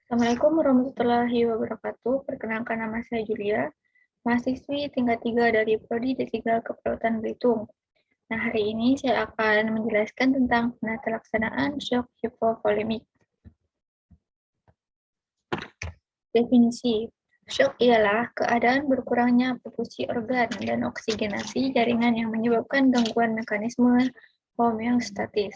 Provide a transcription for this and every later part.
Assalamualaikum warahmatullahi wabarakatuh. Perkenalkan nama saya Julia, mahasiswi tingkat 3 dari Prodi D3 Kepelautan Belitung. Nah, hari ini saya akan menjelaskan tentang penata laksanaan shock hipovolemik. Definisi. Shock ialah keadaan berkurangnya perfusi organ dan oksigenasi jaringan yang menyebabkan gangguan mekanisme homeostatis.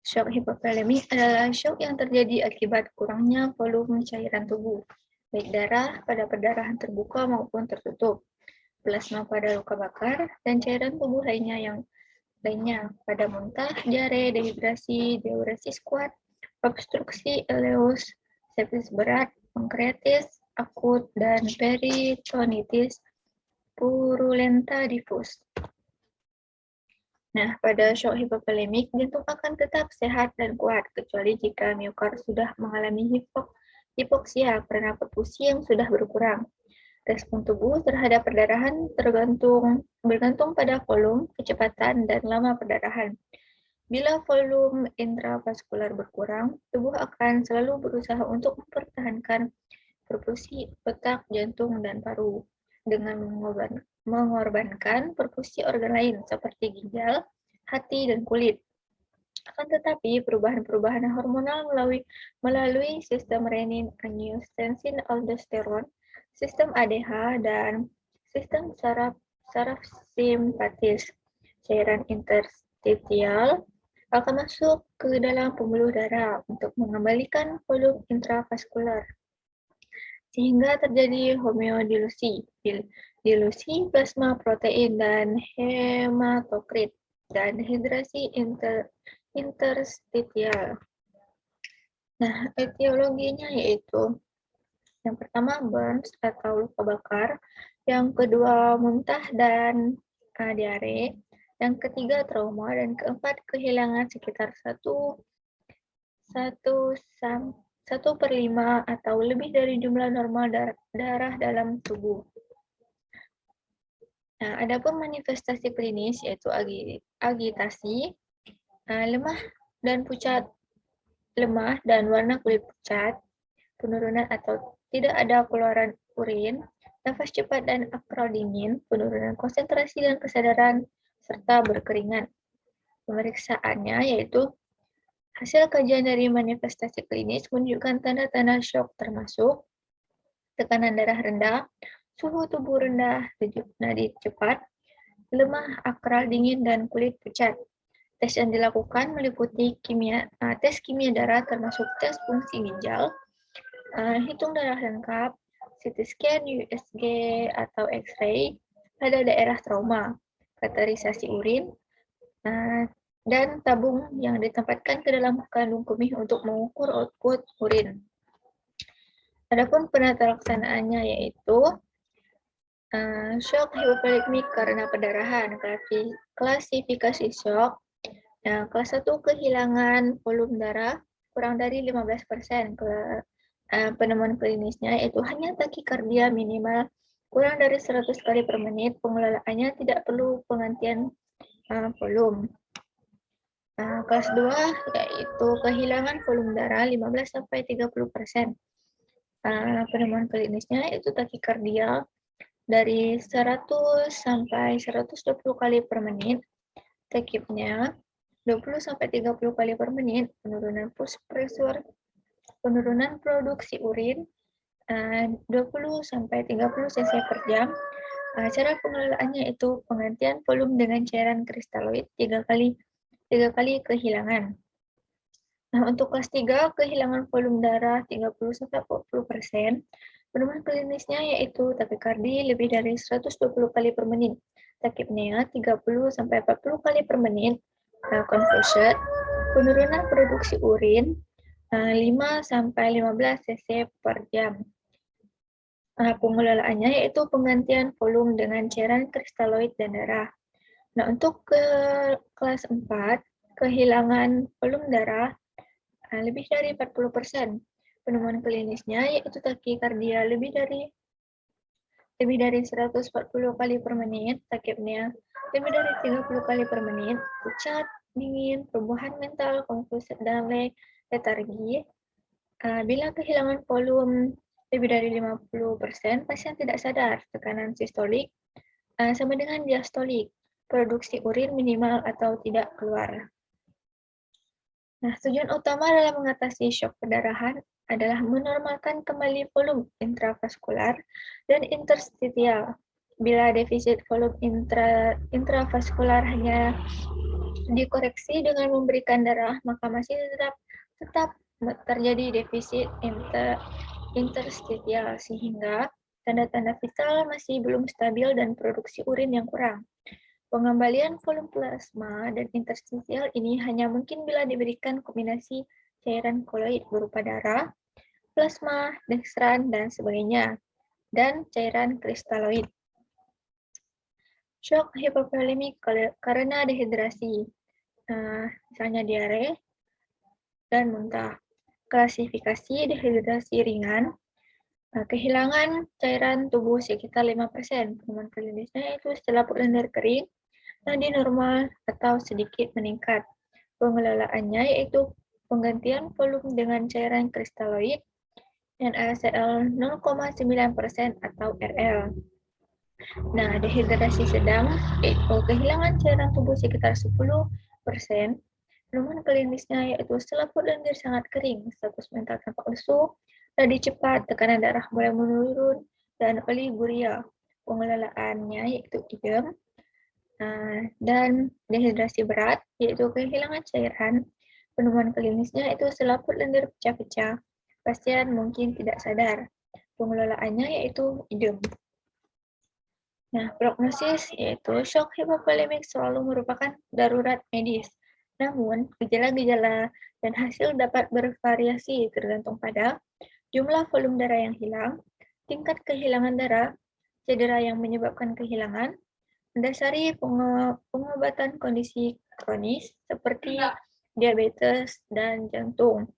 Shock hipovolemik adalah shock yang terjadi akibat kurangnya volume cairan tubuh, baik darah pada perdarahan terbuka maupun tertutup, plasma pada luka bakar, dan cairan tubuh lainnya pada muntah, diare, dehidrasi, diuresis kuat, obstruksi ileus, sepsis berat, pankreatis akut, dan peritonitis purulenta difus. Nah, pada shock hipovolemik, jantung akan tetap sehat dan kuat, kecuali jika miokard sudah mengalami hipoksia karena perfusi yang sudah berkurang. Respon tubuh terhadap perdarahan bergantung pada volume, kecepatan, dan lama perdarahan. Bila volume intravaskular berkurang, tubuh akan selalu berusaha untuk mempertahankan perfusi otak, jantung, dan paru dengan mengorbankan perfusi organ lain seperti ginjal, hati, dan kulit. Akan tetapi, perubahan-perubahan hormonal melalui sistem renin, angiotensin, aldosteron, sistem ADH, dan sistem saraf simpatis, cairan interstitial, akan masuk ke dalam pembuluh darah untuk mengembalikan volume intravaskular, sehingga terjadi homeodilusi, dilusi plasma protein dan hematokrit, dan dehidrasi interstitial. Nah, etiologinya yaitu yang pertama burns atau luka bakar, yang kedua muntah dan diare, yang ketiga trauma, dan keempat kehilangan sekitar 1/5 atau lebih dari jumlah normal darah dalam tubuh. Nah, adapun manifestasi klinis yaitu agitasi, lemah dan pucat, lemah dan warna kulit pucat, penurunan atau tidak ada keluaran urin, nafas cepat dan akral dingin, penurunan konsentrasi dan kesadaran, serta berkeringat. Pemeriksaannya yaitu hasil kajian dari manifestasi klinis menunjukkan tanda-tanda shock termasuk tekanan darah rendah, suhu tubuh rendah, denyut nadi cepat, lemah, akral dingin, dan kulit pucat. Tes yang dilakukan meliputi tes kimia darah termasuk tes fungsi ginjal, hitung darah lengkap, CT scan, USG atau X-ray pada daerah trauma, kateterisasi urin, dan tabung yang ditempatkan ke dalam kandung kemih untuk mengukur output urin. Adapun penata laksanaannya yaitu shock hipovolemik karena perdarahan, klasifikasi shock. Nah, kelas 1 kehilangan volume darah kurang dari 15%. Penemuan klinisnya yaitu hanya takikardia minimal kurang dari 100 kali per menit. Pengelolaannya tidak perlu penggantian volume. Kelas 2 yaitu kehilangan volume darah 15-30%. Penemuan klinisnya yaitu takikardia dari 100 sampai 120 kali per menit. Takipnya 20-30 kali per menit, penurunan push pressure, penurunan produksi urin 20-30 cc per jam. Cara pengelolaannya itu penggantian volume dengan cairan kristaloid 3 kali kehilangan. Nah, untuk kelas 3 kehilangan volume darah 30-40%. Penemuan klinisnya yaitu takikardi lebih dari 120 kali per menit, takipnea 30-40 kali per menit, confusion, penurunan produksi urin 5-15 cc per jam. Pengelolaannya yaitu penggantian volume dengan cairan kristaloid dan darah. Nah, untuk ke kelas 4, kehilangan volume darah lebih dari 40%. Penemuan klinisnya yaitu takikardia lebih dari 140 kali per menit, takipnea lebih dari 30 kali per menit, pucat, dingin, perubahan mental, konfusi dan letargi, Bila kehilangan volume lebih dari 50%, pasien tidak sadar tekanan sistolik sama dengan diastolik, produksi urin minimal atau tidak keluar. Nah, tujuan utama dalam mengatasi shock perdarahan adalah menormalkan kembali volume intravaskular dan interstitial. Bila defisit volume intravaskular hanya dikoreksi dengan memberikan darah, maka masih tetap terjadi defisit interstitial sehingga tanda-tanda vital masih belum stabil dan produksi urin yang kurang. Pengembalian volume plasma dan interstisial ini hanya mungkin bila diberikan kombinasi cairan koloid berupa darah, plasma, dextran, dan sebagainya, dan cairan kristaloid. Shock hipovolemik karena dehidrasi, misalnya diare dan muntah. Klasifikasi dehidrasi ringan, kehilangan cairan tubuh sekitar 5%. Penemuan klinisnya itu selaput lendir kering, nadi normal atau sedikit meningkat. Pengelolaannya yaitu penggantian volume dengan cairan kristaloid NaCl 0,9% atau RL. Nah, dehidrasi sedang yaitu kehilangan cairan tubuh sekitar 10%. Penemuan klinisnya yaitu selaput lendir sangat kering, status mental tampak lesu, nadi cepat, tekanan darah mulai menurun, dan oliguria. Pengelolaannya yaitu idem, dan dehidrasi berat, yaitu kehilangan cairan. Penemuan klinisnya itu selaput lendir pecah-pecah. Pasien mungkin tidak sadar. Pengelolaannya yaitu idem. Nah, prognosis yaitu shock hipovolemik selalu merupakan darurat medis. Namun, gejala-gejala dan hasil dapat bervariasi tergantung pada jumlah volume darah yang hilang, tingkat kehilangan darah, cedera yang menyebabkan kehilangan, mendasari pengobatan kondisi kronis seperti diabetes dan jantung,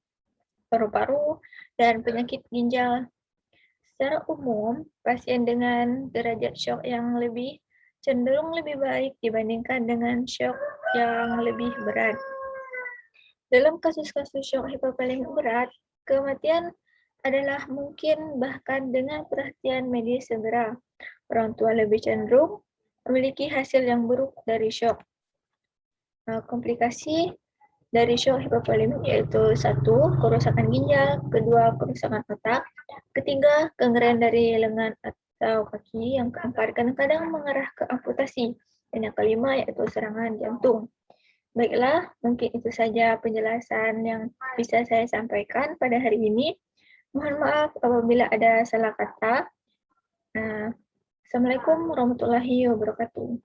paru-paru, dan penyakit ginjal. Secara umum, pasien dengan derajat shock yang lebih cenderung lebih baik dibandingkan dengan shock yang lebih berat. Dalam kasus-kasus shock hipovolemik berat, kematian adalah mungkin bahkan dengan perhatian medis segera. Orang tua lebih cenderung memiliki hasil yang buruk dari shock. Komplikasi dari shock hipovolemik yaitu 1. Kerusakan ginjal, 2. Kerusakan otak, 3. Gangren dari lengan atau kaki, yang keempat kadang-kadang mengarah ke amputasi, dan yang kelima yaitu serangan jantung. Baiklah, mungkin itu saja penjelasan yang bisa saya sampaikan pada hari ini. Mohon maaf apabila ada salah kata. Assalamualaikum warahmatullahi wabarakatuh.